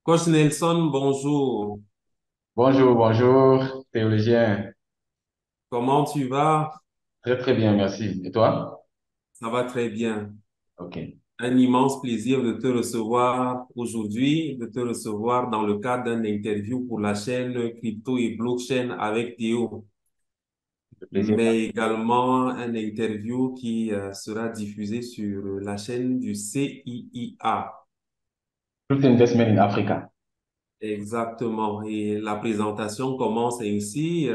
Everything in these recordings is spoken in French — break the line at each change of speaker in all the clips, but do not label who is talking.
Coach Nelson, bonjour.
Bonjour, bonjour, théologien.
Comment tu vas?
Très, très bien, merci. Et toi?
Ça va très bien.
Ok,
Un immense plaisir de te recevoir aujourd'hui, de te recevoir dans le cadre d'un interview pour la chaîne Crypto et Blockchain avec Théo,
le plaisir.
mais également un interview qui sera diffusé sur la chaîne du CIIA.
Crypto Investment in Africa.
Exactement. Et la présentation commence ainsi.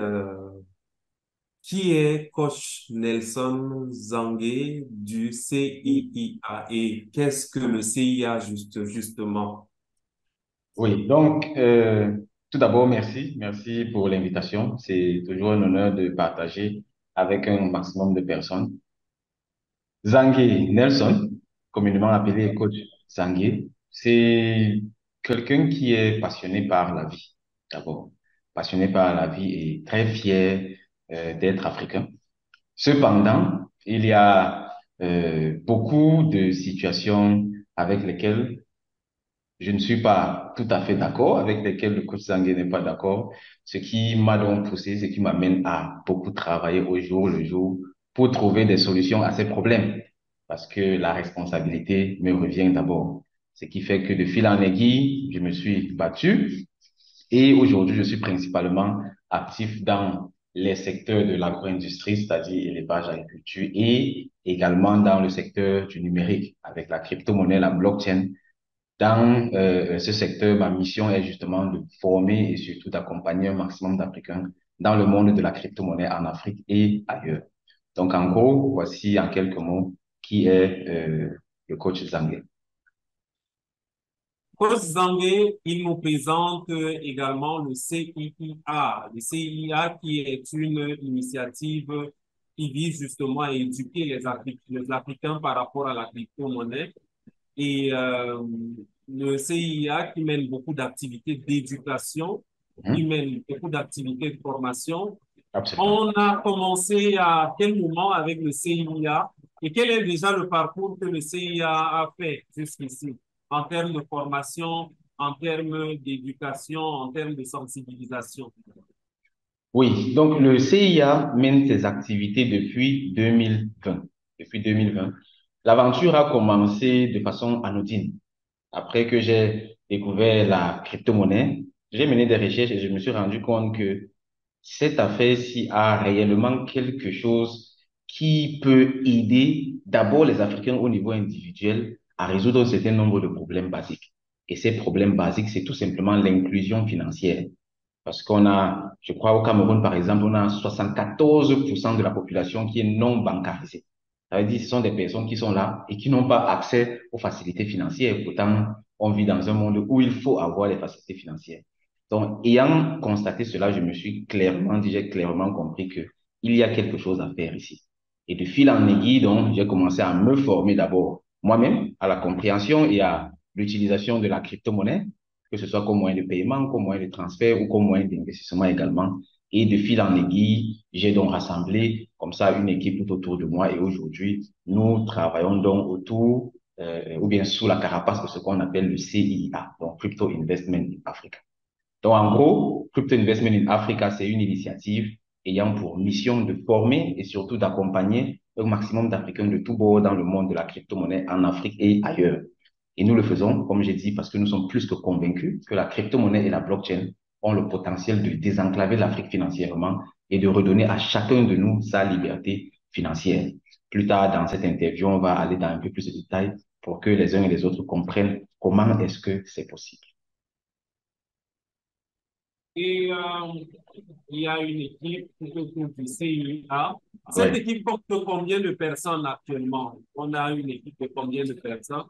Qui est coach Nelson Zangué du CIIA et qu'est-ce que le CIA justement?
Oui, donc, tout d'abord, merci. Merci pour l'invitation. C'est toujours un honneur de partager avec un maximum de personnes. Zangué Nelson, communément appelé coach Zangué, c'est quelqu'un qui est passionné par la vie, d'abord. Passionné par la vie et très fier, d'être africain. Cependant, il y a beaucoup de situations avec lesquelles je ne suis pas tout à fait d'accord, avec lesquelles le coach Sangué n'est pas d'accord, ce qui m'a donc poussé, ce qui m'amène à beaucoup travailler au jour le jour pour trouver des solutions à ces problèmes, parce que la responsabilité me revient d'abord. Ce qui fait que de fil en aiguille, je me suis battu et aujourd'hui, je suis principalement actif dans les secteurs de l'agro-industrie, c'est-à-dire élevage, agriculture, et également dans le secteur du numérique, avec la crypto-monnaie, la blockchain. Dans ce secteur, ma mission est justement de former et surtout d'accompagner un maximum d'Africains dans le monde de la crypto-monnaie en Afrique et ailleurs. Donc, en gros, voici en quelques mots qui est le coach Zangué.
Coach Zangué, il nous présente également le CIIA. Le CIIA qui est une initiative qui vise justement à éduquer les Africains par rapport à la crypto-monnaie. Et le CIA qui mène beaucoup d'activités d'éducation, qui
Mhm.
mène beaucoup d'activités de formation.
Absolument.
On a commencé à quel moment avec le CIA et quel est déjà le parcours que le CIA a fait jusqu'ici en termes de formation, en termes d'éducation, en termes de sensibilisation?
Oui, donc le CIA mène ses activités depuis 2020. Depuis 2020. L'aventure a commencé de façon anodine. Après que j'ai découvert la crypto-monnaie, j'ai mené des recherches et je me suis rendu compte que cette affaire-ci a réellement quelque chose qui peut aider d'abord les Africains au niveau individuel à résoudre un certain nombre de problèmes basiques. Et ces problèmes basiques, c'est tout simplement l'inclusion financière. Parce qu'on a, je crois au Cameroun, par exemple, on a 74% de la population qui est non bancarisée. Ça veut dire que ce sont des personnes qui sont là et qui n'ont pas accès aux facilités financières. Pourtant, on vit dans un monde où il faut avoir les facilités financières. Donc, ayant constaté cela, je me suis clairement dit, j'ai clairement compris que il y a quelque chose à faire ici. Et de fil en aiguille, donc, j'ai commencé à me former d'abord moi-même à la compréhension et à l'utilisation de la crypto-monnaie, que ce soit comme moyen de paiement, comme moyen de transfert ou comme moyen d'investissement également. Et de fil en aiguille, j'ai donc rassemblé comme ça une équipe tout autour de moi et aujourd'hui, nous travaillons donc autour ou bien sous la carapace de ce qu'on appelle le CIA, donc Crypto Investment in Africa. Donc, en gros, Crypto Investment in Africa, c'est une initiative ayant pour mission de former et surtout d'accompagner un maximum d'Africains de tous bords dans le monde de la crypto-monnaie en Afrique et ailleurs. Et nous le faisons, comme j'ai dit, parce que nous sommes plus que convaincus que la crypto-monnaie et la blockchain ont le potentiel de désenclaver l'Afrique financièrement et de redonner à chacun de nous sa liberté financière. Plus tard dans cette interview, on va aller dans un peu plus de détails pour que les uns et les autres comprennent comment est-ce que c'est possible.
Et il y a une équipe autour du CIA. Cette
Oui.
équipe compte combien de personnes actuellement? On a une équipe de combien de personnes?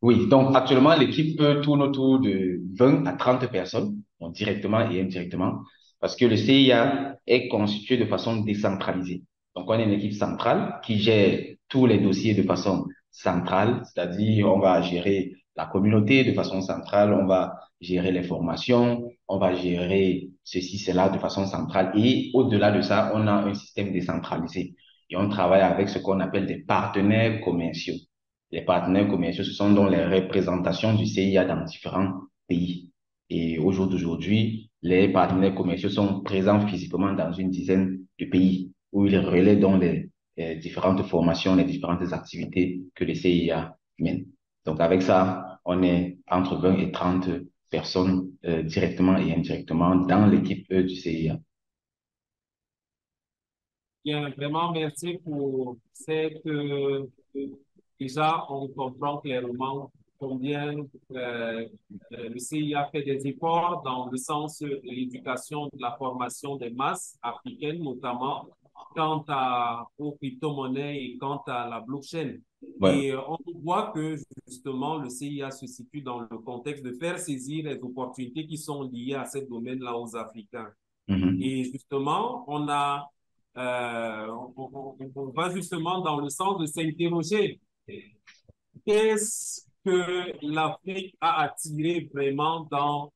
Oui, donc actuellement, l'équipe tourne autour de 20 à 30 personnes, donc directement et indirectement, parce que le CIA est constitué de façon décentralisée. Donc, on a une équipe centrale qui gère tous les dossiers de façon centrale, c'est-à-dire on va gérer la communauté de façon centrale, on va gérer les formations, on va gérer ceci, cela de façon centrale. Et au-delà de ça, on a un système décentralisé. Et on travaille avec ce qu'on appelle des partenaires commerciaux. Les partenaires commerciaux, ce sont donc les représentations du CIA dans différents pays. Et au jour d'aujourd'hui, les partenaires commerciaux sont présents physiquement dans une dizaine de pays où ils relaient donc les différentes formations, les différentes activités que le CIA mène. Donc avec ça, on est entre 20 et 30 personnes directement et indirectement dans l'équipe du CIA.
Bien, vraiment, merci pour cette... déjà, on comprend clairement combien le CIA fait des efforts dans le sens de l'éducation, de la formation des masses africaines, notamment aux crypto-monnaies et quant à la blockchain.
Ouais.
Et on voit que justement, le CIA se situe dans le contexte de faire saisir les opportunités qui sont liées à ce domaine-là aux Africains.
Mhm.
Et justement, on va justement dans le sens de s'interroger. Qu'est-ce que l'Afrique a attiré vraiment dans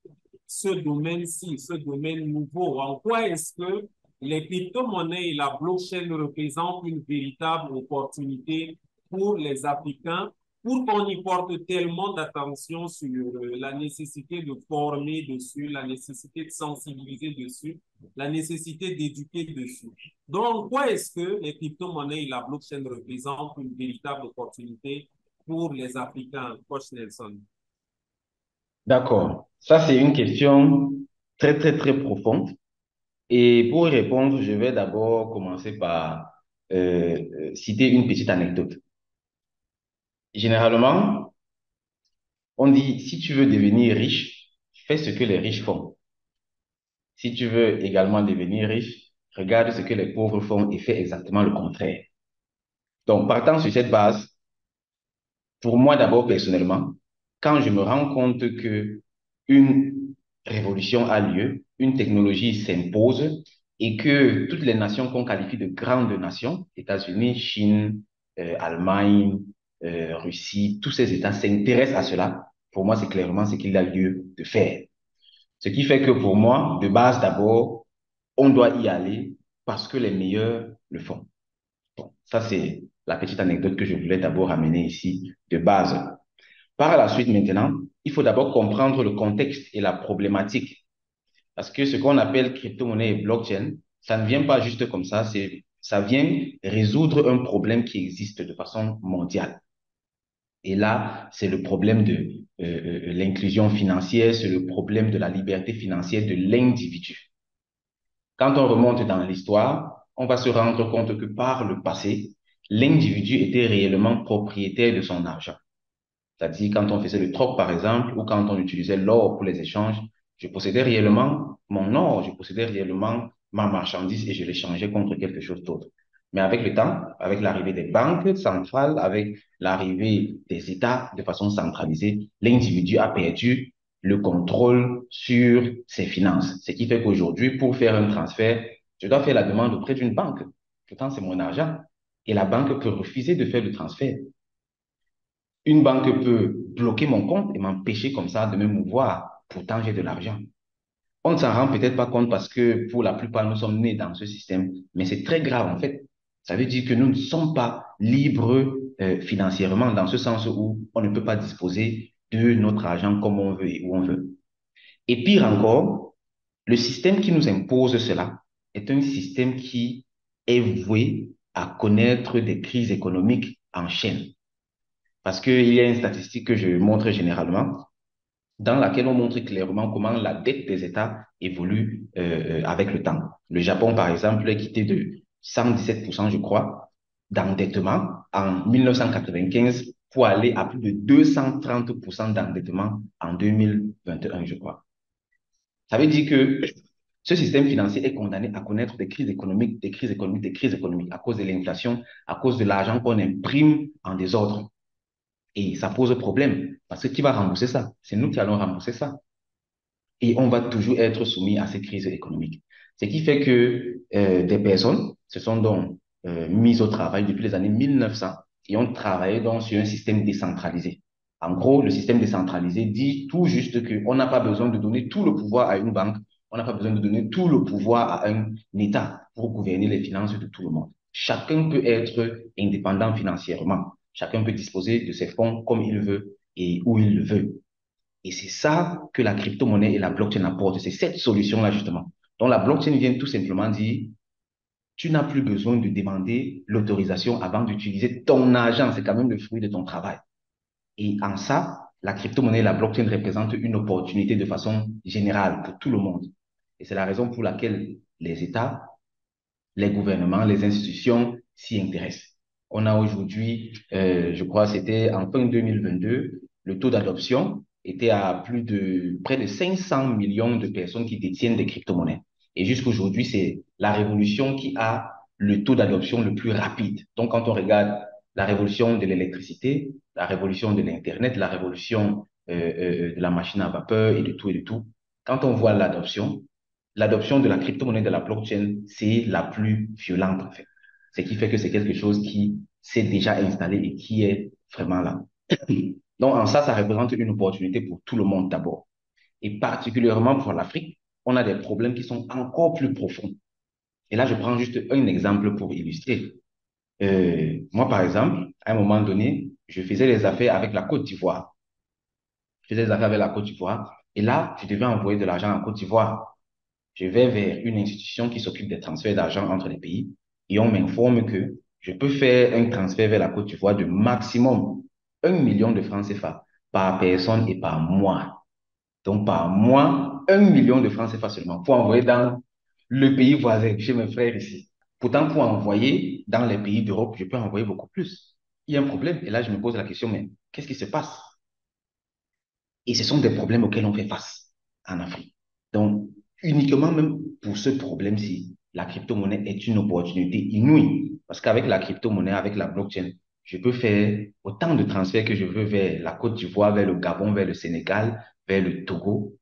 ce domaine-ci, ce domaine nouveau? En quoi est-ce que les crypto-monnaies et la blockchain représentent une véritable opportunité pour les Africains, pour qu'on y porte tellement d'attention sur la nécessité de former dessus, la nécessité de sensibiliser dessus, la nécessité d'éduquer dessus. Donc, en quoi est-ce que les crypto-monnaies et la blockchain représentent une véritable opportunité pour les Africains, Coach Nelson?
D'accord. Ça, c'est une question très, très, très profonde. Et pour y répondre, je vais d'abord commencer par citer une petite anecdote. Généralement, on dit, si tu veux devenir riche, fais ce que les riches font. Si tu veux également devenir riche, regarde ce que les pauvres font et fais exactement le contraire. Donc, partant sur cette base, pour moi d'abord personnellement, quand je me rends compte que une révolution a lieu, une technologie s'impose et que toutes les nations qu'on qualifie de grandes nations, États-Unis, Chine, Allemagne, Russie, tous ces États s'intéressent à cela, pour moi c'est clairement ce qu'il a lieu de faire. Ce qui fait que pour moi, de base d'abord, on doit y aller parce que les meilleurs le font. Bon, ça c'est la petite anecdote que je voulais d'abord amener ici de base. Par la suite, maintenant, il faut d'abord comprendre le contexte et la problématique. Parce que ce qu'on appelle crypto-monnaie et blockchain, ça ne vient pas juste comme ça, ça vient résoudre un problème qui existe de façon mondiale. Et là, c'est le problème de l'inclusion financière, c'est le problème de la liberté financière de l'individu. Quand on remonte dans l'histoire, on va se rendre compte que par le passé, l'individu était réellement propriétaire de son argent. C'est-à-dire, quand on faisait le troc, par exemple, ou quand on utilisait l'or pour les échanges, je possédais réellement mon or, je possédais réellement ma marchandise et je l'échangeais contre quelque chose d'autre. Mais avec le temps, avec l'arrivée des banques centrales, avec l'arrivée des États de façon centralisée, l'individu a perdu le contrôle sur ses finances. Ce qui fait qu'aujourd'hui, pour faire un transfert, je dois faire la demande auprès d'une banque. Pourtant, c'est mon argent. Et la banque peut refuser de faire le transfert. Une banque peut bloquer mon compte et m'empêcher comme ça de me mouvoir. Pourtant, j'ai de l'argent. On ne s'en rend peut-être pas compte parce que pour la plupart, nous sommes nés dans ce système, mais c'est très grave en fait. Ça veut dire que nous ne sommes pas libres financièrement dans ce sens où on ne peut pas disposer de notre argent comme on veut et où on veut. Et pire encore, le système qui nous impose cela est un système qui est voué à connaître des crises économiques en chaîne. Parce qu'il y a une statistique que je montre généralement, dans laquelle on montre clairement comment la dette des États évolue avec le temps. Le Japon, par exemple, est quitté de 117%, je crois, d'endettement en 1995 pour aller à plus de 230% d'endettement en 2021, je crois. Ça veut dire que ce système financier est condamné à connaître des crises économiques, des crises économiques, des crises économiques à cause de l'inflation, à cause de l'argent qu'on imprime en désordre. Et ça pose problème, parce que qui va rembourser ça? C'est nous qui allons rembourser ça. Et on va toujours être soumis à ces crises économiques. Ce qui fait que des personnes se sont donc mises au travail depuis les années 1900 et ont travaillé donc sur un système décentralisé. En gros, le système décentralisé dit tout juste qu'on n'a pas besoin de donner tout le pouvoir à une banque, on n'a pas besoin de donner tout le pouvoir à un État pour gouverner les finances de tout le monde. Chacun peut être indépendant financièrement. Chacun peut disposer de ses fonds comme il veut et où il le veut. Et c'est ça que la crypto-monnaie et la blockchain apportent. C'est cette solution-là, justement. Donc, la blockchain vient tout simplement dire, tu n'as plus besoin de demander l'autorisation avant d'utiliser ton argent. C'est quand même le fruit de ton travail. Et en ça, la crypto-monnaie et la blockchain représentent une opportunité de façon générale pour tout le monde. Et c'est la raison pour laquelle les États, les gouvernements, les institutions s'y intéressent. On a aujourd'hui, je crois, c'était en fin 2022, le taux d'adoption était à plus de près de 500 millions de personnes qui détiennent des crypto-monnaies. Et jusqu'aujourd'hui, c'est la révolution qui a le taux d'adoption le plus rapide. Donc, quand on regarde la révolution de l'électricité, la révolution de l'Internet, la révolution de la machine à vapeur et de tout, quand on voit l'adoption de la crypto-monnaie de la blockchain, c'est la plus violente, en fait. Ce qui fait que c'est quelque chose qui s'est déjà installé et qui est vraiment là. Donc, en ça, ça représente une opportunité pour tout le monde d'abord. Et particulièrement pour l'Afrique, on a des problèmes qui sont encore plus profonds. Et là, je prends juste un exemple pour illustrer. Moi, par exemple, à un moment donné, je faisais des affaires avec la Côte d'Ivoire. Je faisais des affaires avec la Côte d'Ivoire. Et là, je devais envoyer de l'argent en Côte d'Ivoire. Je vais vers une institution qui s'occupe des transferts d'argent entre les pays et on m'informe que je peux faire un transfert vers la Côte d'Ivoire de maximum 1 million de francs CFA par personne et par mois. Donc, par mois, 1 million de francs CFA seulement pour envoyer dans le pays voisin, chez mes frères ici. Pourtant, pour envoyer dans les pays d'Europe, je peux envoyer beaucoup plus. Il y a un problème. Et là, je me pose la question, mais qu'est-ce qui se passe? Et ce sont des problèmes auxquels on fait face en Afrique. Donc, uniquement même pour ce problème-ci, la crypto-monnaie est une opportunité inouïe. Parce qu'avec la crypto-monnaie, avec la blockchain, je peux faire autant de transferts que je veux vers la Côte d'Ivoire, vers le Gabon, vers le Sénégal, vers le Togo,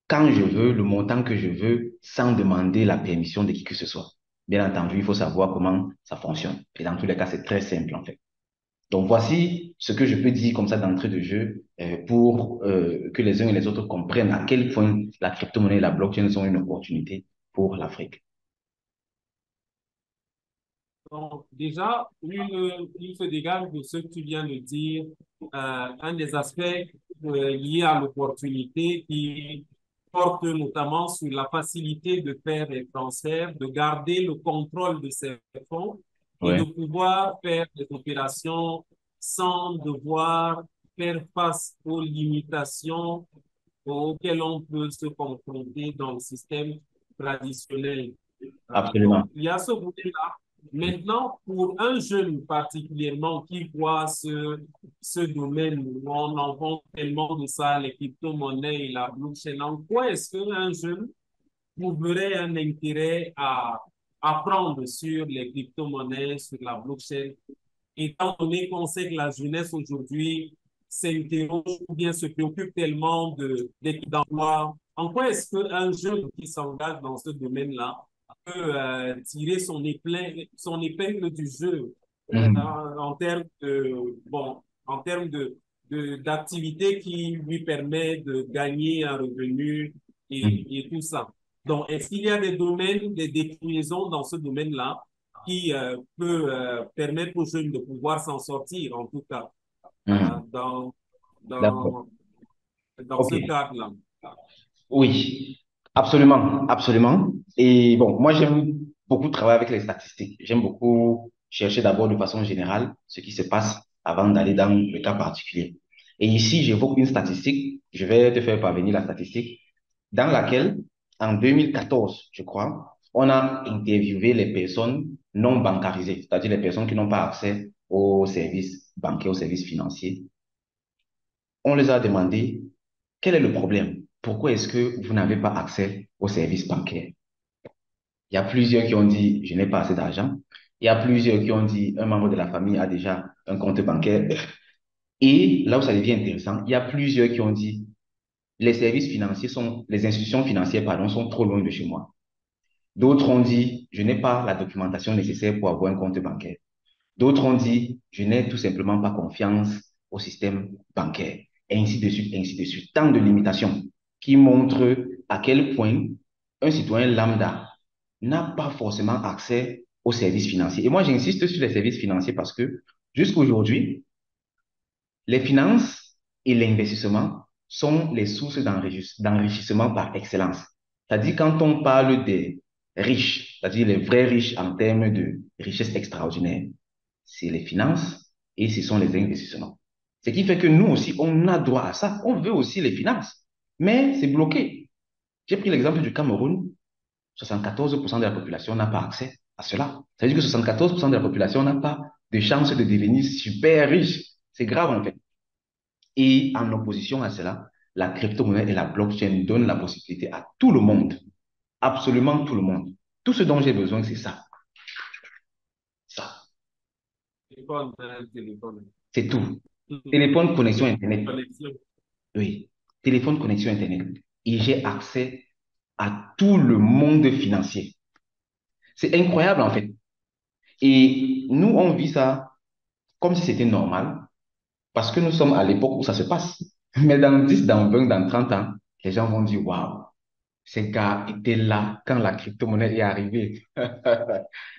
quand je veux, le montant que je veux, sans demander la permission de qui que ce soit. Bien entendu, il faut savoir comment ça fonctionne. Et dans tous les cas, c'est très simple, en fait. Donc voici ce que je peux dire comme ça d'entrée de jeu pour que les uns et les autres comprennent à quel point la crypto-monnaie et la blockchain sont une opportunité pour l'Afrique.
Donc, déjà, il se dégage de ce que tu viens de dire, un des aspects liés à l'opportunité qui porte notamment sur la facilité de faire des transferts, de garder le contrôle de ces fonds et de
Ouais,
pouvoir faire des opérations sans devoir faire face aux limitations auxquelles on peut se confronter dans le système traditionnel. Donc,
absolument.
il y a ce volet-là. Maintenant, pour un jeune particulièrement qui voit ce domaine où on en vend tellement de ça, les crypto-monnaies et la blockchain, en quoi est-ce qu'un jeune trouverait un intérêt à apprendre sur les crypto-monnaies, sur la blockchain, étant donné qu'on sait que la jeunesse aujourd'hui s'interroge ou bien se préoccupe tellement d'emploi. En quoi est-ce qu'un jeune qui s'engage dans ce domaine-là peut tirer son épingle du jeu
Mhm.
en termes en termes d'activité qui lui permet de gagner un revenu
Mhm.
et tout ça. Donc, est-ce qu'il y a des domaines, des déclinaisons dans ce domaine-là qui peut permettre aux jeunes de pouvoir s'en sortir, en tout cas, euh,
Mhm.
dans,
D'accord.
dans, dans
OK.
ce cadre-là.
Oui, absolument, absolument. Et bon, moi, j'aime beaucoup travailler avec les statistiques. J'aime beaucoup chercher d'abord de façon générale ce qui se passe avant d'aller dans le cas particulier. Et ici, j'évoque une statistique. Je vais te faire parvenir la statistique dans laquelle, en 2014, je crois, on a interviewé les personnes non bancarisées, c'est-à-dire les personnes qui n'ont pas accès aux services bancaires, aux services financiers. On les a demandé, quel est le problème? Pourquoi est-ce que vous n'avez pas accès aux services bancaires? Il y a plusieurs qui ont dit, je n'ai pas assez d'argent. Il y a plusieurs qui ont dit, un membre de la famille a déjà un compte bancaire. Et là où ça devient intéressant, il y a plusieurs qui ont dit, les institutions financières, pardon, sont trop loin de chez moi. D'autres ont dit, je n'ai pas la documentation nécessaire pour avoir un compte bancaire. D'autres ont dit, je n'ai tout simplement pas confiance au système bancaire. Et ainsi de suite, ainsi de suite. Tant de limitations qui montrent à quel point un citoyen lambda n'a pas forcément accès aux services financiers. Et moi, j'insiste sur les services financiers parce que jusqu'aujourd'hui, les finances et l'investissement sont les sources d'enrichissement par excellence. C'est-à-dire, quand on parle des riches, c'est-à-dire les vrais riches en termes de richesse extraordinaire, c'est les finances et ce sont les investissements. Ce qui fait que nous aussi, on a droit à ça. On veut aussi les finances, mais c'est bloqué. J'ai pris l'exemple du Cameroun. 74% de la population n'a pas accès à cela. Ça veut dire que 74% de la population n'a pas de chance de devenir super riche. C'est grave en fait. Et en opposition à cela, la crypto-monnaie et la blockchain donnent la possibilité à tout le monde, absolument tout le monde. Tout ce dont j'ai besoin, c'est ça. Ça,
Téléphone, téléphone.
c'est tout. Téléphone, connexion Internet.
Connexion.
Oui, téléphone, connexion Internet. Et j'ai accès à tout le monde financier. C'est incroyable en fait. Et nous, on vit ça comme si c'était normal, parce que nous sommes à l'époque où ça se passe. Mais dans 10, dans 20, dans 30 ans, les gens vont dire, waouh, ces gars étaient là quand la crypto-monnaie est arrivée.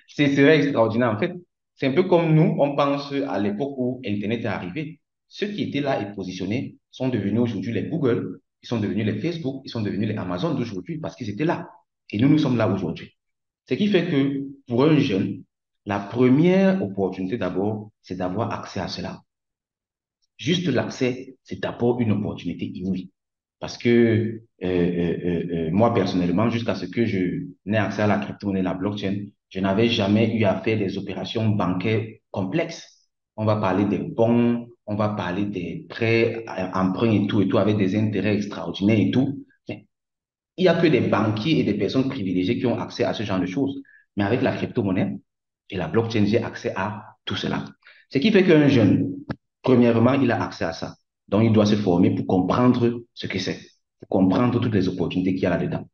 C'est serait extraordinaire. En fait, c'est un peu comme nous, on pense à l'époque où Internet est arrivé. Ceux qui étaient là et positionnés sont devenus aujourd'hui les Google, ils sont devenus les Facebook, ils sont devenus les Amazon d'aujourd'hui parce qu'ils étaient là. Et nous, nous sommes là aujourd'hui. Ce qui fait que pour un jeune, la première opportunité d'abord, c'est d'avoir accès à cela. Juste l'accès, c'est d'abord une opportunité inouïe. Parce que moi, personnellement, jusqu'à ce que je n'ai accès à la crypto-monnaie, la blockchain, je n'avais jamais eu à faire des opérations bancaires complexes. On va parler des bons, on va parler des prêts, emprunts et tout, avec des intérêts extraordinaires et tout. Mais il n'y a que des banquiers et des personnes privilégiées qui ont accès à ce genre de choses. Mais avec la crypto-monnaie et la blockchain, j'ai accès à tout cela. Ce qui fait qu'un jeune, premièrement, il a accès à ça. Donc, il doit se former pour comprendre ce que c'est, pour comprendre toutes les opportunités qu'il y a là-dedans.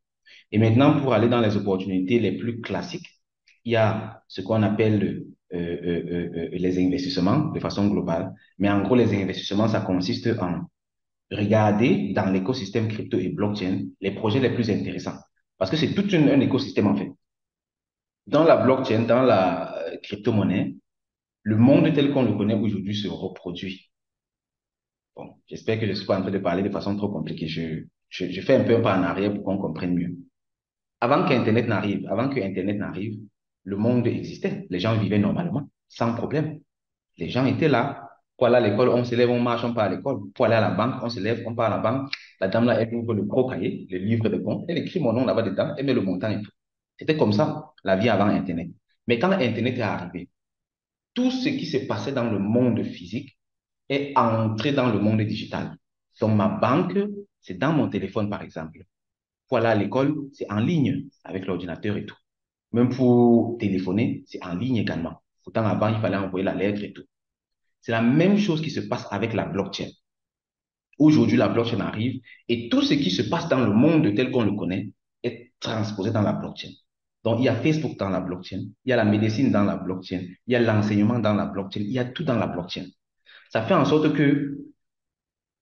Et maintenant, pour aller dans les opportunités les plus classiques, il y a ce qu'on appelle les investissements de façon globale. Mais en gros, les investissements, ça consiste en regarder dans l'écosystème crypto et blockchain les projets les plus intéressants. Parce que c'est tout un écosystème en fait. Dans la blockchain, dans la crypto-monnaie, le monde tel qu'on le connaît aujourd'hui se reproduit. Bon, j'espère que je ne suis pas en train de parler de façon trop compliquée. Je fais un peu un pas en arrière pour qu'on comprenne mieux. Avant que Internet n'arrive, le monde existait. Les gens vivaient normalement, sans problème. Les gens étaient là. Pour aller à l'école, on se lève, on marche, on part à l'école. Pour aller à la banque, on se lève, on part à la banque. La dame là, elle ouvre le gros cahier, le livre de compte, elle écrit mon nom là-bas dedans, elle met le montant et tout. C'était comme ça, la vie avant Internet. Mais quand Internet est arrivé, tout ce qui se passait dans le monde physique est entré dans le monde digital. Donc, ma banque, c'est dans mon téléphone, par exemple. Pour aller à l'école, c'est en ligne avec l'ordinateur et tout. Même pour téléphoner, c'est en ligne également. Pourtant, avant, il fallait envoyer la lettre et tout. C'est la même chose qui se passe avec la blockchain. Aujourd'hui, la blockchain arrive et tout ce qui se passe dans le monde tel qu'on le connaît est transposé dans la blockchain. Donc, il y a Facebook dans la blockchain, il y a la médecine dans la blockchain, il y a l'enseignement dans la blockchain, il y a tout dans la blockchain. Ça fait en sorte que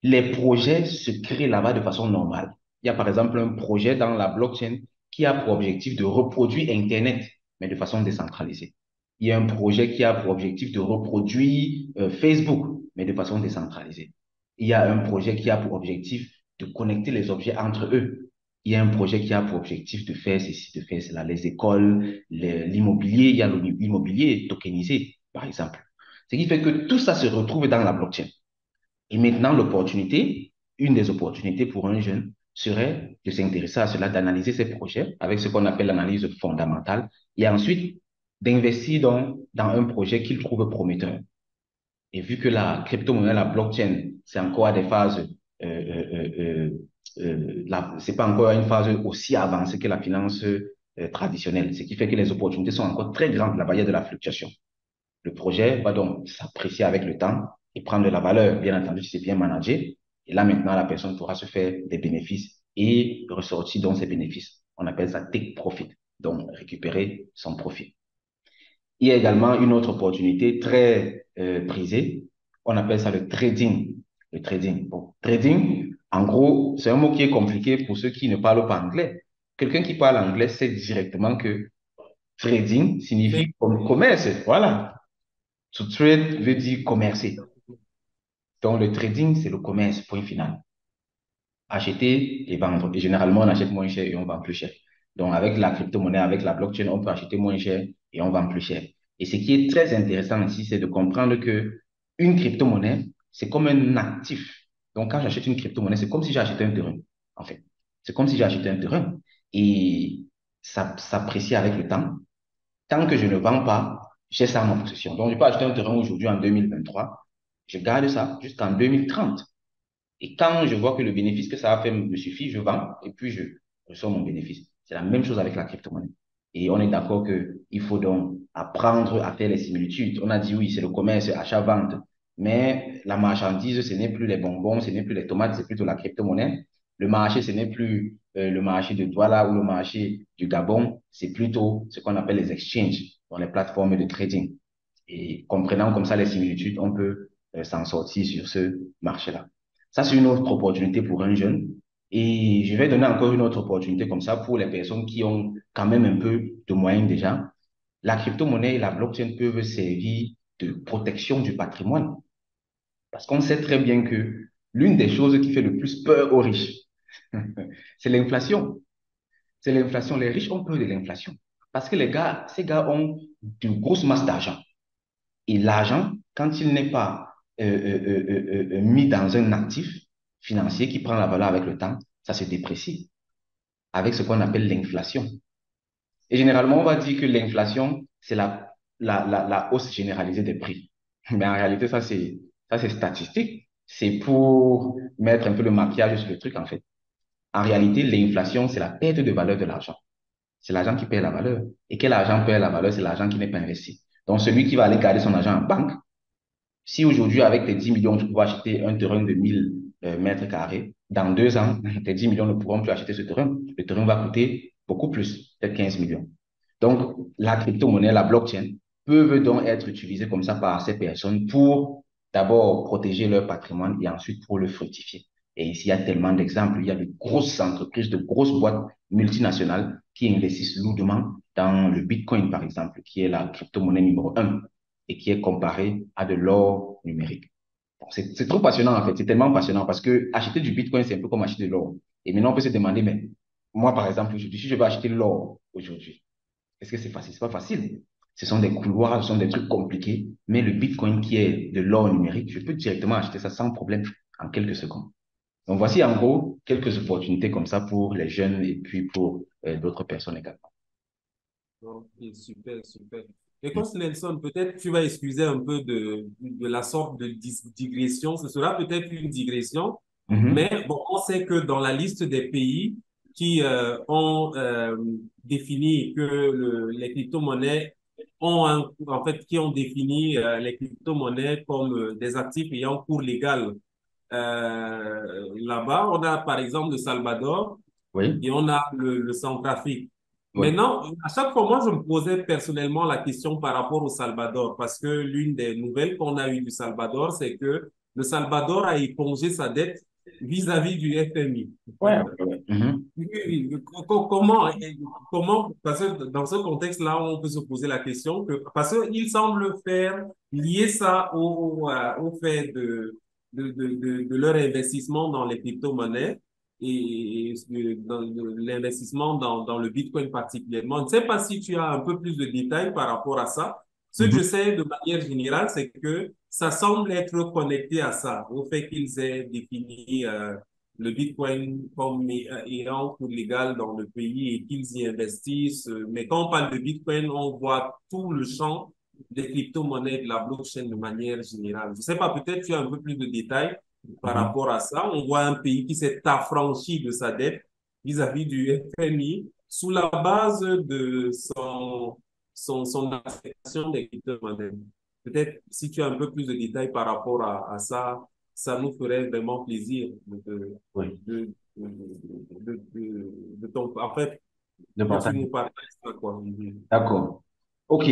les projets se créent là-bas de façon normale. Il y a par exemple un projet dans la blockchain qui a pour objectif de reproduire Internet, mais de façon décentralisée. Il y a un projet qui a pour objectif de reproduire Facebook, mais de façon décentralisée. Il y a un projet qui a pour objectif de connecter les objets entre eux. Il y a un projet qui a pour objectif de faire ceci, de faire cela, les écoles, l'immobilier, il y a l'immobilier tokenisé, par exemple. Ce qui fait que tout ça se retrouve dans la blockchain. Et maintenant, l'opportunité, une des opportunités pour un jeune serait de s'intéresser à cela, d'analyser ses projets avec ce qu'on appelle l'analyse fondamentale et ensuite d'investir dans un projet qu'il trouve prometteur. Et vu que la crypto-monnaie, la blockchain, c'est encore à des phases, c'est pas encore à une phase aussi avancée que la finance traditionnelle, ce qui fait que les opportunités sont encore très grandes là-bas, il y a de la fluctuation. Le projet va donc s'apprécier avec le temps et prendre de la valeur, bien entendu, si c'est bien managé. Et là, maintenant, la personne pourra se faire des bénéfices et ressortir dans ces bénéfices. On appelle ça take profit, donc récupérer son profit. Il y a également une autre opportunité très prisée. On appelle ça le trading. Le trading. Bon, trading, en gros, c'est un mot qui est compliqué pour ceux qui ne parlent pas anglais. Quelqu'un qui parle anglais sait directement que trading signifie commerce. Voilà. To trade veut dire commercer. Donc, le trading, c'est le commerce, point final. acheter et vendre. Et généralement, on achète moins cher et on vend plus cher. Donc, avec la crypto-monnaie, avec la blockchain, on peut acheter moins cher et on vend plus cher. Et ce qui est très intéressant ici, c'est de comprendre que une crypto-monnaie, c'est comme un actif. Donc, quand j'achète une crypto-monnaie, c'est comme si j'achetais un terrain, en fait. C'est comme si j'achetais un terrain. Et ça s'apprécie avec le temps. Tant que je ne vends pas, j'ai ça en ma possession. Donc, je peux acheter un terrain aujourd'hui en 2023. Je garde ça jusqu'en 2030. Et quand je vois que le bénéfice que ça a fait me suffit, je vends et puis je reçois mon bénéfice. C'est la même chose avec la crypto-monnaie. Et on est d'accord qu'il faut donc apprendre à faire les similitudes. On a dit oui, c'est le commerce, achat-vente. Mais la marchandise, ce n'est plus les bonbons, ce n'est plus les tomates, c'est plutôt la crypto-monnaie. Le marché, ce n'est plus le marché de Douala ou le marché du Gabon, c'est plutôt ce qu'on appelle les exchanges, dans les plateformes de trading. Et comprenant comme ça les similitudes, on peut s'en sortir sur ce marché-là. Ça, c'est une autre opportunité pour un jeune. Et je vais donner encore une autre opportunité comme ça pour les personnes qui ont quand même un peu de moyens déjà. La crypto-monnaie et la blockchain peuvent servir de protection du patrimoine. Parce qu'on sait très bien que l'une des choses qui fait le plus peur aux riches, c'est l'inflation. C'est l'inflation. Les riches ont peur de l'inflation. Parce que ces gars ont une grosse masse d'argent. Et l'argent, quand il n'est pas mis dans un actif financier qui prend la valeur avec le temps, ça se déprécie avec ce qu'on appelle l'inflation. Et généralement, on va dire que l'inflation, c'est la hausse généralisée des prix. Mais en réalité, ça, c'est statistique. C'est pour mettre un peu le maquillage sur le truc, en fait. En réalité, l'inflation, c'est la perte de valeur de l'argent. C'est l'argent qui perd la valeur. Et quel argent perd la valeur? C'est l'argent qui n'est pas investi. Donc, celui qui va aller garder son argent en banque, si aujourd'hui, avec tes 10 millions, tu peux acheter un terrain de 1000 mètres carrés, dans 2 ans, tes 10 millions ne pourront plus acheter ce terrain. Le terrain va coûter beaucoup plus, peut-être 15 millions. Donc, la crypto-monnaie, la blockchain, peuvent donc être utilisées comme ça par ces personnes pour d'abord protéger leur patrimoine et ensuite pour le fructifier. Et ici, il y a tellement d'exemples. Il y a de grosses entreprises, de grosses boîtes multinationales qui investissent lourdement dans le Bitcoin, par exemple, qui est la crypto-monnaie numéro un et qui est comparée à de l'or numérique. C'est trop passionnant, en fait. C'est tellement passionnant parce que acheter du Bitcoin, c'est un peu comme acheter de l'or. Et maintenant, on peut se demander, mais moi, par exemple, aujourd'hui, si je veux acheter l'or aujourd'hui, est-ce que c'est facile? C'est pas facile. Ce sont des couloirs, ce sont des trucs compliqués. Mais le Bitcoin qui est de l'or numérique, je peux directement acheter ça sans problème en quelques secondes. Donc voici en gros quelques opportunités comme ça pour les jeunes et puis pour d'autres personnes également.
Ok, super, super. Écoute, Nelson, peut-être tu vas excuser un peu de la sorte de digression. Ce sera peut-être une digression, mais
Mhm.
bon, on sait que dans la liste des pays qui ont défini que les crypto-monnaies en fait, qui ont défini les crypto-monnaies comme des actifs ayant cours légal. Là-bas, on a par exemple le Salvador
Oui,
et on a le Centrafrique.
oui.
Maintenant, à chaque fois, moi, je me posais personnellement la question par rapport au Salvador, parce que l'une des nouvelles qu'on a eues du Salvador, c'est que le Salvador a épongé sa dette vis-à-vis du FMI.
Ouais, ouais, ouais. Mhm.
Comment, parce que dans ce contexte-là, on peut se poser la question que, parce qu'il semble faire lier ça au fait de leur investissement dans les crypto-monnaies et l'investissement dans le Bitcoin particulièrement. Je ne sais pas si tu as un peu plus de détails par rapport à ça. Ce que
Mhm.
je sais de manière générale, c'est que ça semble être connecté à ça, au fait qu'ils aient défini le Bitcoin comme ayant cours légal dans le pays et qu'ils y investissent. Mais quand on parle de Bitcoin, on voit tout le champ des crypto-monnaies, de la blockchain de manière générale. Je ne sais pas, peut-être tu as un peu plus de détails par
Mhm.
rapport à ça. On voit un pays qui s'est affranchi de sa dette vis-à-vis du FMI sous la base de son acceptation des crypto-monnaies. Peut-être si tu as un peu plus de détails par rapport à ça, ça nous ferait vraiment plaisir
Oui,
de, ton, en fait,
de
que tu
partage.
nous partages ça, quoi. Mhm.
D'accord. OK.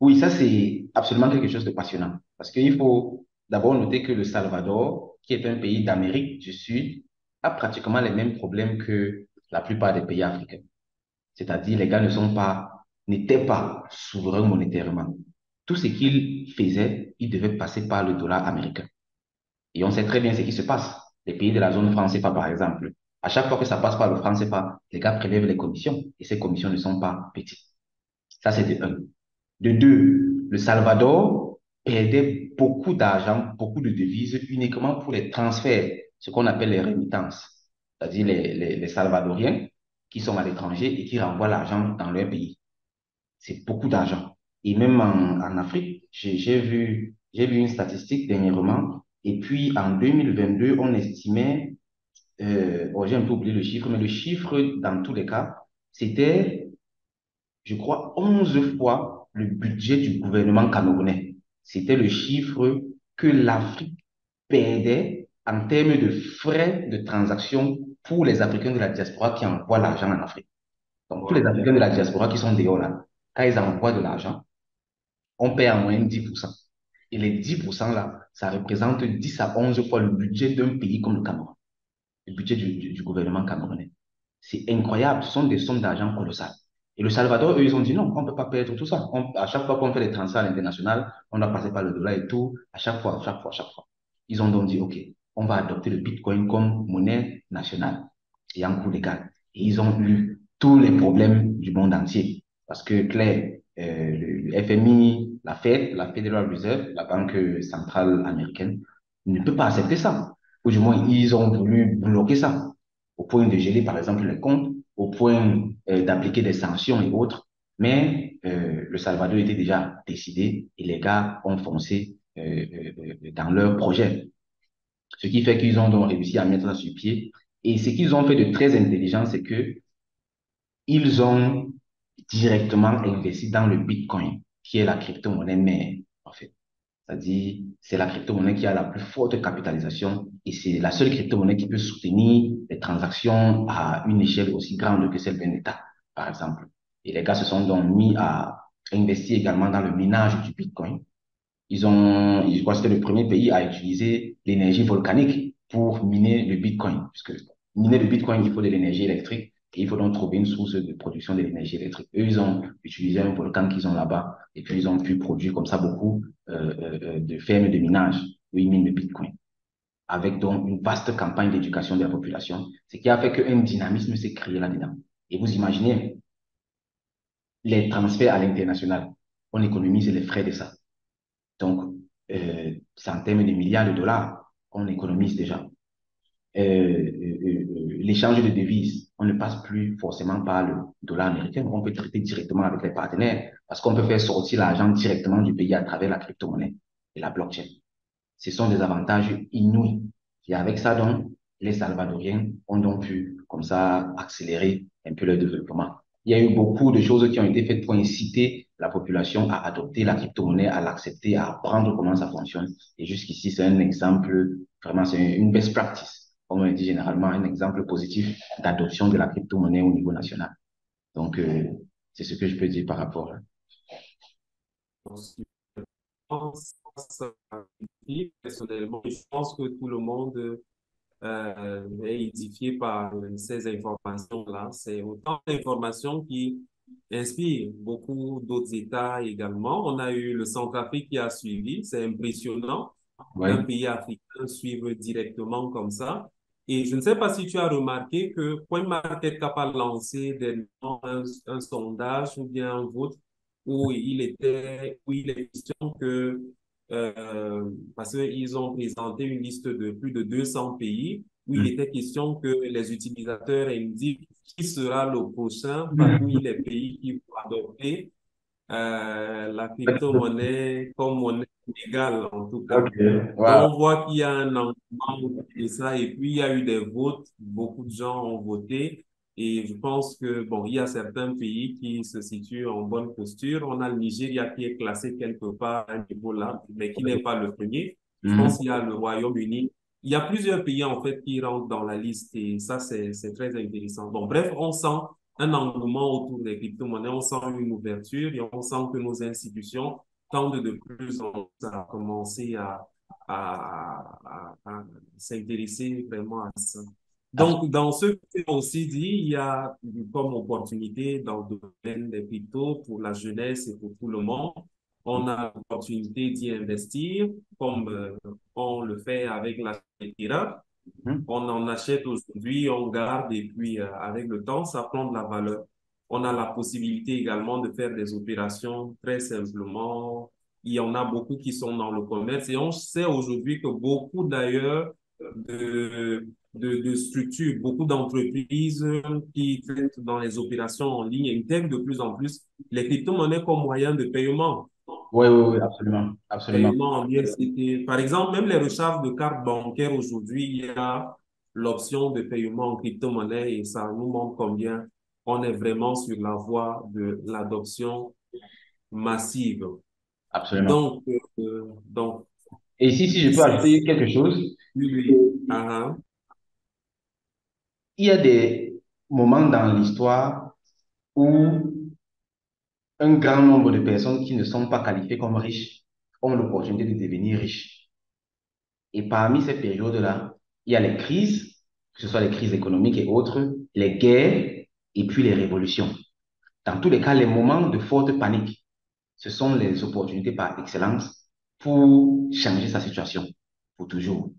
Oui, ça, c'est absolument quelque chose de passionnant. Parce qu'il faut d'abord noter que le Salvador, qui est un pays d'Amérique du Sud, a pratiquement les mêmes problèmes que la plupart des pays africains. C'est-à-dire, les gars n'étaient pas souverains monétairement. Tout ce qu'ils faisaient, ils devaient passer par le dollar américain. Et on sait très bien ce qui se passe. Les pays de la zone franc CFA, par exemple, à chaque fois que ça passe par le franc CFA, les gars prélèvent les commissions et ces commissions ne sont pas petites. Ça, c'est de un. De deux, le Salvador perdait beaucoup d'argent, beaucoup de devises uniquement pour les transferts, ce qu'on appelle les remittances, c'est-à-dire les Salvadoriens qui sont à l'étranger et qui renvoient l'argent dans leur pays. C'est beaucoup d'argent. Et même en Afrique, j'ai vu une statistique dernièrement. Et puis, en 2022, on estimait, bon, j'ai un peu oublié le chiffre, mais le chiffre, dans tous les cas, c'était, je crois, 11 fois le budget du gouvernement camerounais. C'était le chiffre que l'Afrique perdait en termes de frais de transaction pour les Africains de la diaspora qui envoient l'argent en Afrique. Donc, tous les
Wow.
Africains de la diaspora qui sont dehors là, quand ils envoient de l'argent, on paie en moyenne 10%. Et les 10% là, ça représente 10 à 11 fois le budget d'un pays comme le Cameroun, le budget du gouvernement camerounais. C'est incroyable, ce sont des sommes d'argent colossales. Et le Salvador, eux, ils ont dit non, on ne peut pas perdre tout ça. À chaque fois qu'on fait des transferts à l'international, on doit passer par le dollar et tout, à chaque fois, à chaque fois, à chaque fois. Ils ont donc dit, OK, on va adopter le Bitcoin comme monnaie nationale et en cours légal. Et ils ont eu tous les problèmes du monde entier. Parce que, Claire, le FMI, la Fed, la Federal Reserve, la Banque centrale américaine, ne peut pas accepter ça. Ou du moins, ils ont voulu bloquer ça au point de geler, par exemple, les comptes, au point d'appliquer des sanctions et autres. Mais le Salvador était déjà décidé et les gars ont foncé dans leur projet. Ce qui fait qu'ils ont donc réussi à mettre ça sur pied. Et ce qu'ils ont fait de très intelligent, c'est que ils ont directement investi dans le Bitcoin, qui est la crypto-monnaie mère, en fait. C'est-à-dire, c'est la crypto-monnaie qui a la plus forte capitalisation et c'est la seule crypto-monnaie qui peut soutenir les transactions à une échelle aussi grande que celle d'un État, par exemple. Et les gars se sont donc mis à investir également dans le minage du Bitcoin. Je crois que c'était le premier pays à utiliser l'énergie volcanique pour miner le Bitcoin. Puisque miner le Bitcoin, il faut de l'énergie électrique et il faut donc trouver une source de production de l'énergie électrique. Eux, ils ont utilisé un volcan qu'ils ont là-bas et puis ils ont pu produire comme ça beaucoup de fermes de minage où ils minent le Bitcoin. Avec donc une vaste campagne d'éducation de la population, ce qui a fait qu'un dynamisme s'est créé là-dedans. Et vous imaginez les transferts à l'international, on économise les frais de ça. Donc, c'est en termes de milliards de dollars qu'on économise déjà. L'échange de devises, on ne passe plus forcément par le dollar américain, on peut traiter directement avec les partenaires parce qu'on peut faire sortir l'argent directement du pays à travers la crypto-monnaie et la blockchain. Ce sont des avantages inouïs. Et avec ça, donc, les Salvadoriens ont donc pu, comme ça, accélérer un peu leur développement. Il y a eu beaucoup de choses qui ont été faites pour inciter la population à adopter la crypto-monnaie, à l'accepter, à apprendre comment ça fonctionne. Et jusqu'ici, c'est un exemple, vraiment, c'est une best practice, comme on dit généralement, un exemple positif d'adoption de la crypto-monnaie au niveau national. Donc, c'est ce que je peux dire par rapport.
Pense, personnellement, je pense que tout le monde est édifié par ces informations-là. C'est autant d'informations qui inspirent beaucoup d'autres États également. On a eu le Centrafrique qui a suivi. C'est impressionnant
Oui.
qu'un pays africain suive directement comme ça. Et je ne sais pas si tu as remarqué que CoinMarketCap a lancé un sondage ou bien un vote où il est question que parce qu'ils ont présenté une liste de plus de 200 pays où il était question que les utilisateurs indiquent qui sera le prochain parmi les pays qui vont adopter la crypto-monnaie comme monnaie légale, en tout
Ok,
cas.
wow.
Donc, on voit qu'il y a un engouement de ça et puis il y a eu des votes, beaucoup de gens ont voté et je pense que, bon, il y a certains pays qui se situent en bonne posture. On a le Nigeria qui est classé quelque part à un niveau là, mais qui n'est pas le premier. Je pense
Mhm.
qu'il y a le Royaume-Uni. Il y a plusieurs pays, en fait, qui rentrent dans la liste et ça, c'est très intéressant. Bon, bref, on sent un engouement autour des crypto-monnaies, on sent une ouverture et on sent que nos institutions tendent de plus en plus à commencer à s'intéresser vraiment à ça. Donc, dans ce que tu as aussi dit, il y a comme opportunité dans le domaine des cryptos pour la jeunesse et pour tout le monde. On a l'opportunité d'y investir comme on le fait avec la Ethereum.
Mhm.
On en achète aujourd'hui, on garde et puis avec le temps, ça prend de la valeur. On a la possibilité également de faire des opérations très simplement. Il y en a beaucoup qui sont dans le commerce et on sait aujourd'hui que beaucoup d'ailleurs de structures, beaucoup d'entreprises qui traitent dans les opérations en ligne intègrent de plus en plus les crypto-monnaies comme moyen de paiement.
Oui, oui, oui, absolument, absolument.
Paiement en USDT. Par exemple, même les recharges de cartes bancaires aujourd'hui, il y a l'option de paiement en crypto-monnaie et ça nous montre combien on est vraiment sur la voie de l'adoption massive.
Absolument.
Donc,
Et ici, si je peux
c'est,
ajouter quelque chose,
oui, oui. Ah, ah.
il y a des moments dans l'histoire où un grand nombre de personnes qui ne sont pas qualifiées comme riches ont l'opportunité de devenir riches. Et parmi ces périodes-là, il y a les crises, que ce soit les crises économiques et autres, les guerres et puis les révolutions. Dans tous les cas, les moments de forte panique, ce sont les opportunités par excellence pour changer sa situation pour toujours.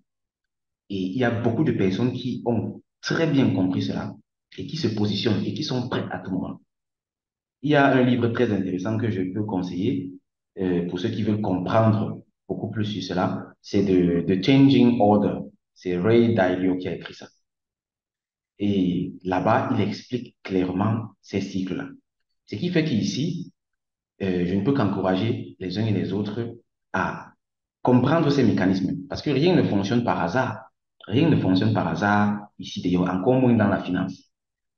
Et il y a beaucoup de personnes qui ont très bien compris cela et qui se positionnent et qui sont prêtes à tout moment. Il y a un livre très intéressant que je peux conseiller pour ceux qui veulent comprendre beaucoup plus sur cela. C'est de The Changing Order. C'est Ray Dalio qui a écrit ça. Et là-bas, il explique clairement ces cycles-là. Ce qui fait qu'ici, je ne peux qu'encourager les uns et les autres à comprendre ces mécanismes. Parce que rien ne fonctionne par hasard. Rien ne fonctionne par hasard ici d'ailleurs, encore moins dans la finance.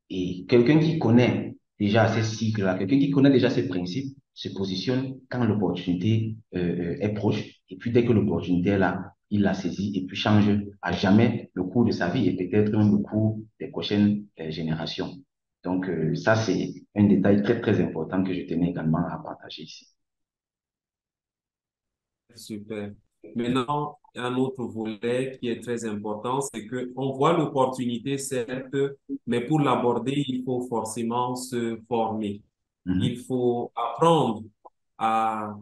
Et quelqu'un qui connaît déjà ces cycles-là, quelqu'un qui connaît déjà ces principes, se positionne quand l'opportunité est proche. Et puis dès que l'opportunité est là, il la saisit et puis change à jamais le cours de sa vie et peut-être même le cours des prochaines générations. Donc ça, c'est un détail très, très important que je tenais également à partager ici.
Super. Maintenant, un autre volet qui est très important, c'est que on voit l'opportunité, certes, mais pour l'aborder, il faut forcément se former. Il
Mhm.
faut apprendre à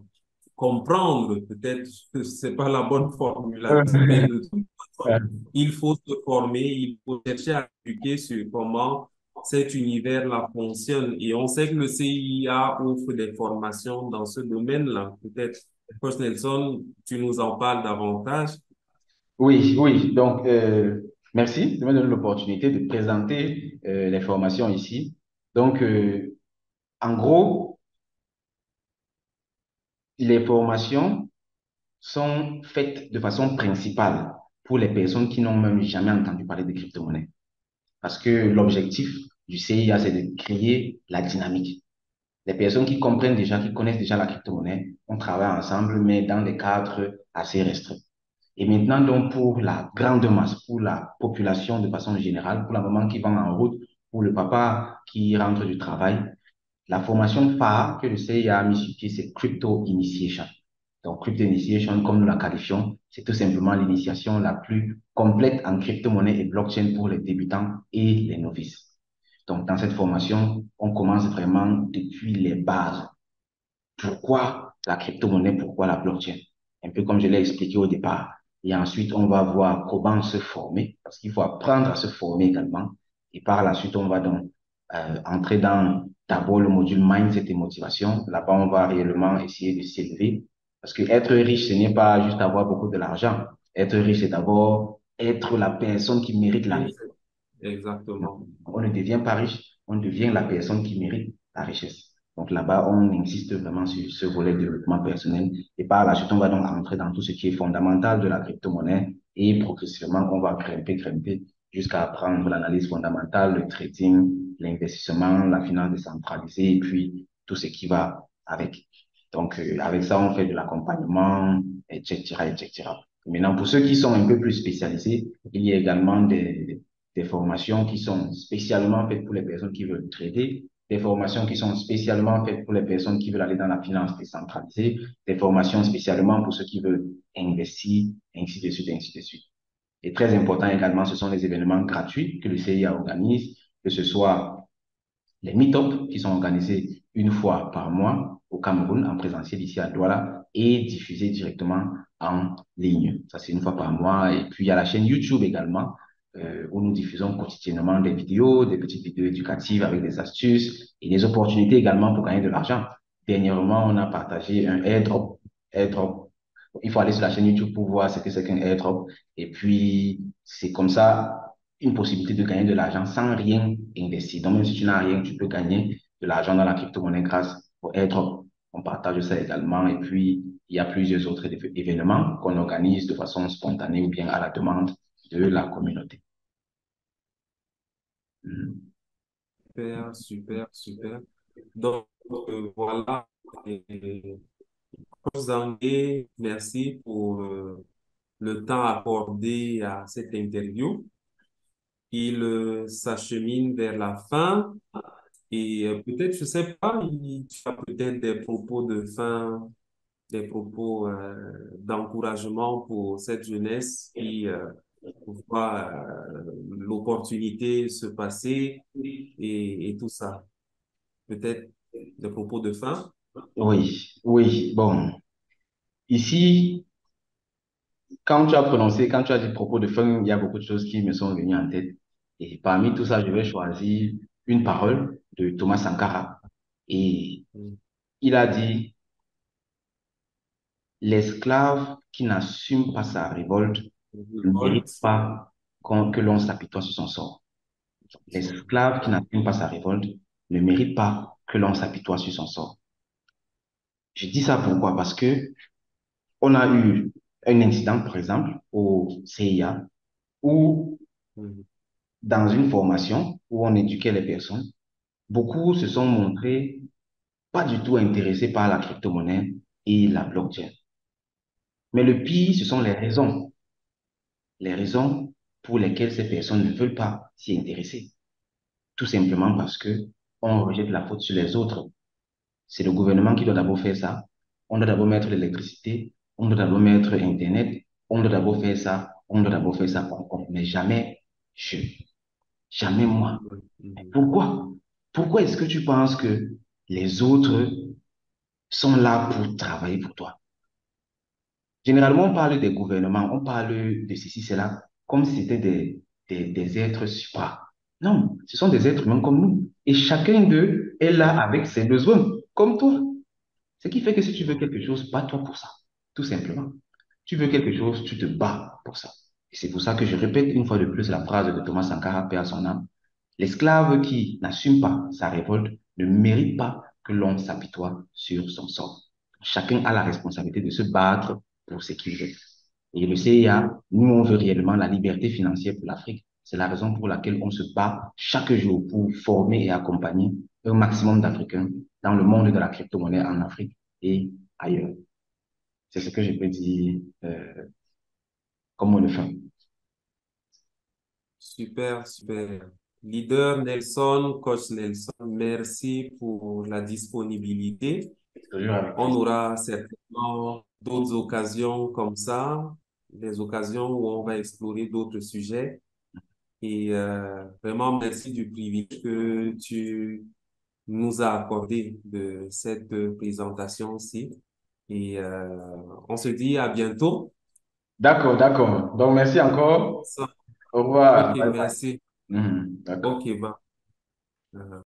comprendre, peut-être que c'est pas la bonne formulation, mais de toute façon, il faut se former, il faut chercher à éduquer sur comment cet univers-là fonctionne. Et on sait que le CIA offre des formations dans ce domaine-là. Peut-être, Coach Nelson, tu nous en parles davantage.
Oui, oui. Donc, merci de me donner l'opportunité de présenter les formations ici. Donc, en gros, les formations sont faites de façon principale pour les personnes qui n'ont même jamais entendu parler de crypto-monnaie. Parce que l'objectif du CIA, c'est de créer la dynamique. Les personnes qui comprennent déjà, qui connaissent déjà la crypto-monnaie, on travaille ensemble, mais dans des cadres assez restreints. Et maintenant, donc, pour la grande masse, pour la population de façon générale, pour la maman qui va en route, pour le papa qui rentre du travail, la formation phare que le CIA a mis sur pied, c'est Crypto Initiation. Donc, Crypto Initiation, comme nous la qualifions, c'est tout simplement l'initiation la plus complète en crypto-monnaie et blockchain pour les débutants et les novices. Donc, dans cette formation, on commence vraiment depuis les bases. Pourquoi la crypto-monnaie, pourquoi la blockchain? Un peu comme je l'ai expliqué au départ. Et ensuite, on va voir comment se former, parce qu'il faut apprendre à se former également. Et par la suite, on va donc entrer dans d'abord le module mindset et motivation. Là-bas, on va réellement essayer de s'élever. Parce que être riche, ce n'est pas juste avoir beaucoup de l'argent. Être riche, c'est d'abord être la personne qui mérite la richesse.
Exactement.
On ne devient pas riche, on devient la personne qui mérite la richesse. Donc là-bas, on insiste vraiment sur ce volet de développement personnel. Et par la suite, on va donc entrer dans tout ce qui est fondamental de la crypto-monnaie et progressivement, on va grimper jusqu'à apprendre l'analyse fondamentale, le trading, l'investissement, la finance décentralisée et puis tout ce qui va avec. Donc, avec ça, on fait de l'accompagnement, etc., etc. Maintenant, pour ceux qui sont un peu plus spécialisés, il y a également des formations qui sont spécialement faites pour les personnes qui veulent trader, des formations qui sont spécialement faites pour les personnes qui veulent aller dans la finance décentralisée, des formations spécialement pour ceux qui veulent investir, ainsi de suite, ainsi de suite. Et très important également, ce sont les événements gratuits que le CIA organise, que ce soit les meet-ups qui sont organisés une fois par mois au Cameroun en présentiel ici à Douala et diffusés directement en ligne. Ça, c'est une fois par mois. Et puis, il y a la chaîne YouTube également, où nous diffusons quotidiennement des vidéos, des petites vidéos éducatives avec des astuces et des opportunités également pour gagner de l'argent. Dernièrement, on a partagé un airdrop. Airdrop. Il faut aller sur la chaîne YouTube pour voir ce que c'est qu'un airdrop. Et puis, c'est comme ça une possibilité de gagner de l'argent sans rien investir. Donc, même si tu n'as rien, tu peux gagner de l'argent dans la crypto-monnaie grâce au airdrop. On partage ça également. Et puis, il y a plusieurs autres événements qu'on organise de façon spontanée ou bien à la demande de la communauté. Mhm.
Super, super, super. Donc, voilà. Et, Zangué, merci pour le temps accordé à cette interview. Il s'achemine vers la fin et peut-être, je sais pas, tu as peut-être des propos de fin, des propos d'encouragement pour cette jeunesse qui voit l'opportunité se passer et tout ça. Peut-être des propos de fin.
Oui, oui. Bon, ici, quand tu as dit propos de fin, il y a beaucoup de choses qui me sont venues en tête. Et parmi tout ça, je vais choisir une parole de Thomas Sankara. Et
Mm.
il a dit, l'esclave qui n'assume pas sa révolte ne mérite
Révolte.
pas que l'on s'apitoie sur son sort. L'esclave qui n'assume pas sa révolte ne mérite pas que l'on s'apitoie sur son sort. Je dis ça pourquoi? Parce que on a eu un incident, par exemple, au CIA, où
Mm.
dans une formation où on éduquait les personnes, beaucoup se sont montrés pas du tout intéressés par la crypto-monnaie et la blockchain. Mais le pire, ce sont les raisons pour lesquelles ces personnes ne veulent pas s'y intéresser. Tout simplement parce que on rejette la faute sur les autres. C'est le gouvernement qui doit d'abord faire ça. On doit d'abord mettre l'électricité, on doit d'abord mettre Internet, on doit d'abord faire ça, on doit d'abord faire ça, mais jamais je, jamais moi.
Mm.
Pourquoi? Pourquoi est-ce que tu penses que les autres sont là pour travailler pour toi? Généralement, on parle des gouvernements, on parle de ceci, cela, comme si c'était des êtres supra. Non, ce sont des êtres humains comme nous. Et chacun d'eux est là avec ses besoins, comme toi. Ce qui fait que si tu veux quelque chose, bats-toi pour ça, tout simplement. Tu veux quelque chose, tu te bats pour ça. Et c'est pour ça que je répète une fois de plus la phrase de Thomas Sankara, paix à son âme. L'esclave qui n'assume pas sa révolte ne mérite pas que l'on s'apitoie sur son sort. Chacun a la responsabilité de se battre pour ce qu'il veut. Et le CIA, nous, on veut réellement la liberté financière pour l'Afrique. C'est la raison pour laquelle on se bat chaque jour pour former et accompagner un maximum d'Africains dans le monde de la crypto-monnaie en Afrique et ailleurs. C'est ce que je peux dire comme on le fait.
Super, super. Leader Nelson, coach Nelson, merci pour la disponibilité.
Toujours avec
On
plaisir.
aura certainement d'autres occasions comme ça, des occasions où on va explorer d'autres sujets. Et vraiment, merci du privilège que tu nous as accordé de cette présentation-ci. Et on se dit à bientôt.
D'accord, d'accord. Donc, merci encore.
Ça-
Au revoir.
Ok,
Bye bye.
merci.
Mhm, d'accord.
Ok, bah.